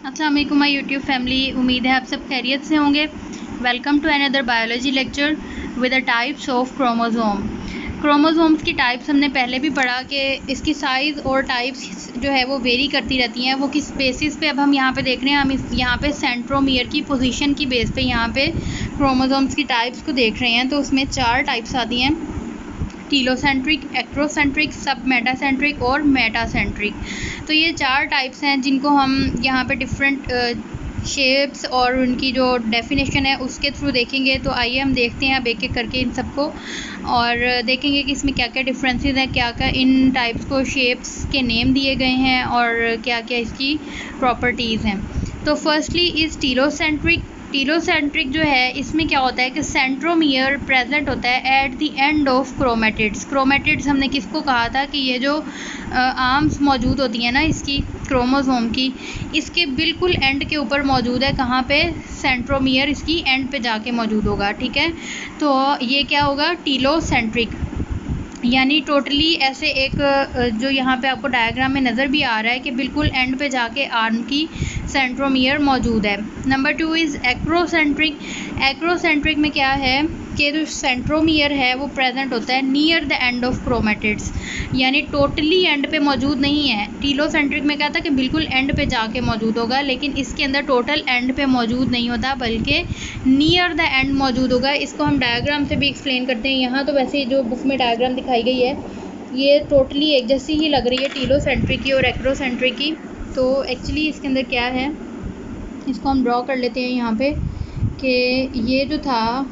अस्सलाम वालेकुम my YouTube family. उम्मीद है आप सब खैरियत से होंगे। Welcome to another biology lecture with the types of chromosome. Chromosomes की टाइप्स हमने पहले भी पढ़ा कि इसकी साइज़ और टाइप्स जो है वो वेरी करती रहती हैं। वो किस बेसिस पे, अब हम यहाँ पे देख रहे हैं, हम यहाँ पे सेंट्रोमियर की पोजीशन की बेस पे यहाँ पे क्रोमोसोम्स की टाइप्स को देख रहे हैं। तो उसमें 4 टाइप्स आती हैं: टीलोसेंट्रिक, एक्ट्रोसेंट्रिक, सब मेटासेंट्रिक और मेटासेंट्रिक। तो ये 4 टाइप्स हैं जिनको हम यहाँ पे डिफरेंट शेप्स और उनकी जो डेफिनेशन है उसके थ्रू देखेंगे। तो आइए हम देखते हैं अब एक एक करके इन सबको, और देखेंगे कि इसमें क्या क्या डिफरेंसेस हैं, क्या क्या इन टाइप्स को शेप्स के नेम दिए गए हैं और क्या क्या इसकी प्रॉपर्टीज़ हैं। तो फर्स्टली इज़ टीलोसेंट्रिक। टीलोसेंट्रिक जो है, इसमें क्या होता है कि सेंट्रोमियर प्रेजेंट होता है at the end of chromatids. Chromatids हमने किसको कहा था कि ये जो आर्म्स मौजूद होती हैं ना इसकी, क्रोमोसोम की, इसके बिल्कुल एंड के ऊपर मौजूद है। कहाँ पे? सेंट्रोमियर इसकी एंड पे जाके मौजूद होगा। ठीक है, तो ये क्या होगा? टीलोसेंट्रिक। यानी टोटली ऐसे एक जो यहाँ पे आपको डायग्राम में नज़र भी आ रहा है कि बिल्कुल एंड पे जाके आर्म की सेंट्रोमियर मौजूद है। Number 2 is acrocentric. एक्रोसेंट्रिक में क्या है कि जो सेंट्रोमियर है वो प्रेजेंट होता है near the end of chromatids, यानी टोटली एंड पे मौजूद नहीं है। टीलोसेंट्रिक में क्या था कि बिल्कुल एंड पे जाके मौजूद होगा, लेकिन इसके अंदर टोटल एंड पे मौजूद नहीं होता बल्कि नियर द एंड मौजूद होगा। इसको हम डायग्राम से भी एक्सप्लेन करते हैं। यहाँ तो वैसे जो बुक में डायग्राम दिखाई गई है ये टोटली एक जैसी ही लग रही है टीलोसेंट्रिक की और एक्रोसेंट्रिक की। तो एक्चुअली इसके अंदर क्या है, इसको हम ड्रॉ कर लेते हैं यहाँ पे कि ये जो था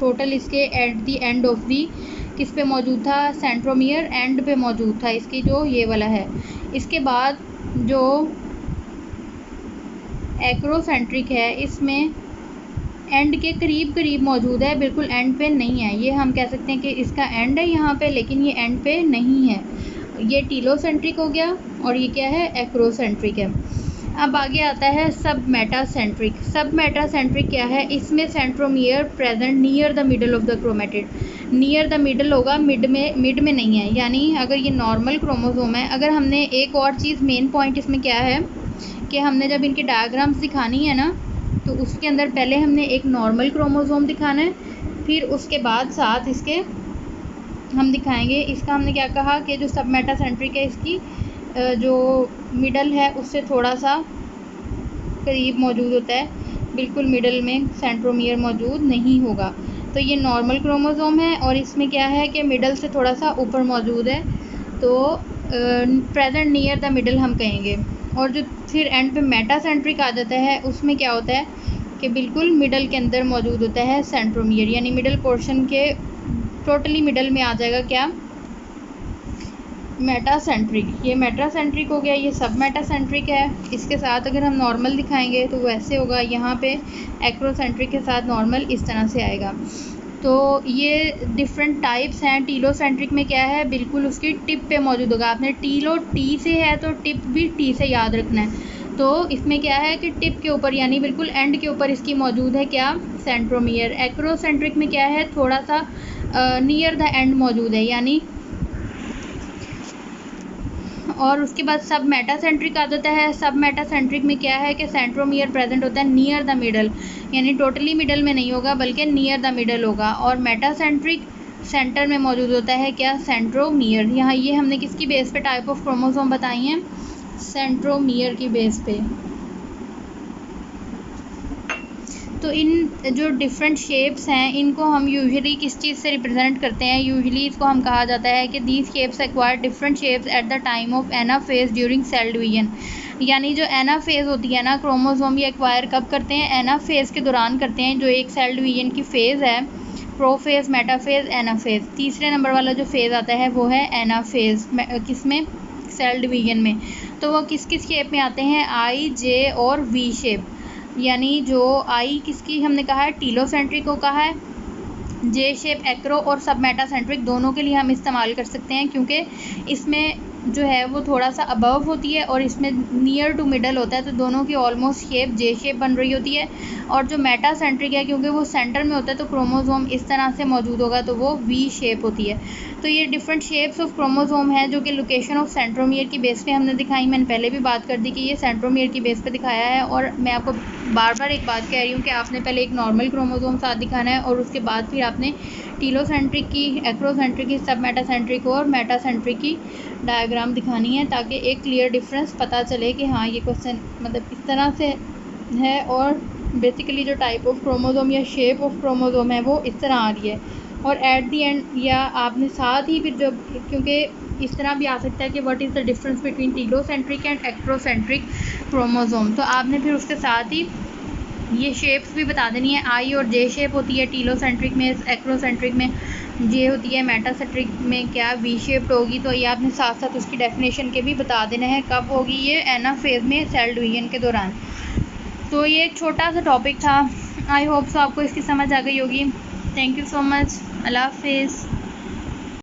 टोटल इसके at the end of the किस पे मौजूद था? सेंट्रोमियर एंड पे मौजूद था इसकी, जो ये वाला है। इसके बाद जो एक्रोसेंट्रिक है इसमें एंड के करीब करीब मौजूद है, बिल्कुल एंड पे नहीं है। ये हम कह सकते हैं कि इसका एंड है यहाँ पे, लेकिन ये एंड पे नहीं है। ये टीलोसेंट्रिक हो गया और ये क्या है? एक्रोसेंट्रिक है। अब आगे आता है सब मेटासेंट्रिक। सब मेटासेंट्रिक क्या है? इसमें centromere present near the middle of the chromatid. Near the middle होगा, मिड में नहीं है। यानी अगर ये नॉर्मल क्रोमोसोम है, अगर हमने एक और चीज़ मेन पॉइंट इसमें क्या है कि हमने जब इनकी डायग्राम्स दिखानी है ना, तो उसके अंदर पहले हमने एक नॉर्मल क्रोमोसोम दिखाना है, फिर उसके बाद साथ इसके हम दिखाएंगे। इसका हमने क्या कहा कि जो सब मेटासेंट्रिक है इसकी जो मिडल है उससे थोड़ा सा करीब मौजूद होता है, बिल्कुल मिडल में सेंट्रोमियर मौजूद नहीं होगा। तो ये नॉर्मल क्रोमोसोम है और इसमें क्या है कि मिडल से थोड़ा सा ऊपर मौजूद है, तो प्रेजेंट नियर द मिडल हम कहेंगे। और जो फिर एंड पे मेटासेंट्रिक आ जाता है उसमें क्या होता है कि बिल्कुल मिडल के अंदर मौजूद होता है सेंट्रोमियर, यानी मिडल पोर्शन के टोटली मिडल में आ जाएगा क्या? मेटासेंट्रिक। ये मेटासेंट्रिक हो गया, ये सब मेटासेंट्रिक है। इसके साथ अगर हम नॉर्मल दिखाएंगे तो वैसे होगा, यहाँ पे एक्रोसेंट्रिक के साथ नॉर्मल इस तरह से आएगा। तो ये डिफरेंट टाइप्स हैं। टीलोसेंट्रिक में क्या है, बिल्कुल उसकी टिप पे मौजूद होगा। आपने टीलो टी से है तो टिप भी टी से याद रखना है। तो इसमें क्या है कि टिप के ऊपर यानी बिल्कुल एंड के ऊपर इसकी मौजूद है क्या? सेंट्रोमियर। एक्रोसेंट्रिक में क्या है, थोड़ा सा नियर द एंड मौजूद है यानी। और उसके बाद सब मेटासेंट्रिक आ जाता है। सब मेटासेंट्रिक में क्या है कि सेंट्रोमियर प्रेजेंट होता है नियर द मिडल, यानी टोटली मिडल में नहीं होगा बल्कि नियर द मिडल होगा। और मेटासेंट्रिक सेंटर में मौजूद होता है क्या? सेंट्रोमियर। यहाँ ये हमने किसकी बेस पे टाइप ऑफ क्रोमोसोम बताई हैं? सेंट्रोमियर की बेस पे। तो इन जो डिफरेंट शेप्स हैं इनको हम यूजुअली किस चीज़ से रिप्रेजेंट करते हैं? यूजुअली इसको हम कहा जाता है कि these shapes acquire different shapes at the time of anaphase during cell division. यानी जो एनाफेज होती है ना, क्रोमोसोम ये एक्वायर कब करते हैं? एनाफेज के दौरान करते हैं। जो एक सेल डिवीजन की फ़ेज़ है, प्रोफेज, मेटाफेज, एनाफेज। तीसरे नंबर वाला जो फेज़ आता है वो है एनाफेज। किसमें? सेल डिवीजन में। तो वो किस किस शेप में आते हैं? आई, जे और वी शेप। यानी जो आई किसकी हमने कहा है? टीलोसेंट्रिक को कहा है। जे शेप एक्रो और सब मेटासेंट्रिक दोनों के लिए हम इस्तेमाल कर सकते हैं, क्योंकि इसमें जो है वो थोड़ा सा अबव होती है और इसमें नियर टू मिडल होता है, तो दोनों की ऑलमोस्ट शेप जे शेप बन रही होती है। और जो मेटासेंट्रिक है, क्योंकि वो सेंटर में होता है तो क्रोमोसोम इस तरह से मौजूद होगा, तो वो वी शेप होती है। तो ये डिफरेंट शेप्स ऑफ क्रोमोसोम है जो कि लोकेशन ऑफ सेंट्रोमियर की बेस पे हमने दिखाई। मैंने पहले भी बात कर दी कि ये सेंट्रोमियर की बेस पे दिखाया है। और मैं आपको बार बार एक बात कह रही हूँ कि आपने पहले एक नॉर्मल क्रोमोसोम साथ दिखाना है और उसके बाद फिर आपने टीलोसेंट्रिक की, एक्रोसेंट्रिक की, सब मेटासेंट्रिक और मेटासेंट्रिक की डायग्राम दिखानी है, ताकि एक क्लियर डिफरेंस पता चले कि हाँ ये क्वेश्चन मतलब इस तरह से है और बेसिकली जो टाइप ऑफ क्रोमोसोम या शेप ऑफ क्रोमोसोम है वो इस तरह आ रही है। और एट दी एंड या आपने साथ ही फिर जब, क्योंकि इस तरह भी आ सकता है कि what is the difference between telocentric and acrocentric chromosome, तो आपने फिर उसके साथ ही ये शेप्स भी बता देनी है। आई और जे शेप होती है टीलोसेंट्रिक में, एक्रोसेंट्रिक में जे होती है, मेटासेंट्रिक में क्या वी शेप्ड होगी। तो ये आपने साथ साथ उसकी डेफिनेशन के भी बता देना है, कब होगी ये एनाफेज में सेल डिवीजन के दौरान। तो ये एक छोटा सा टॉपिक था, आई होप सो आपको इसकी समझ आ गई होगी। थैंक यू सो मच, अल्लाह हाफिज़।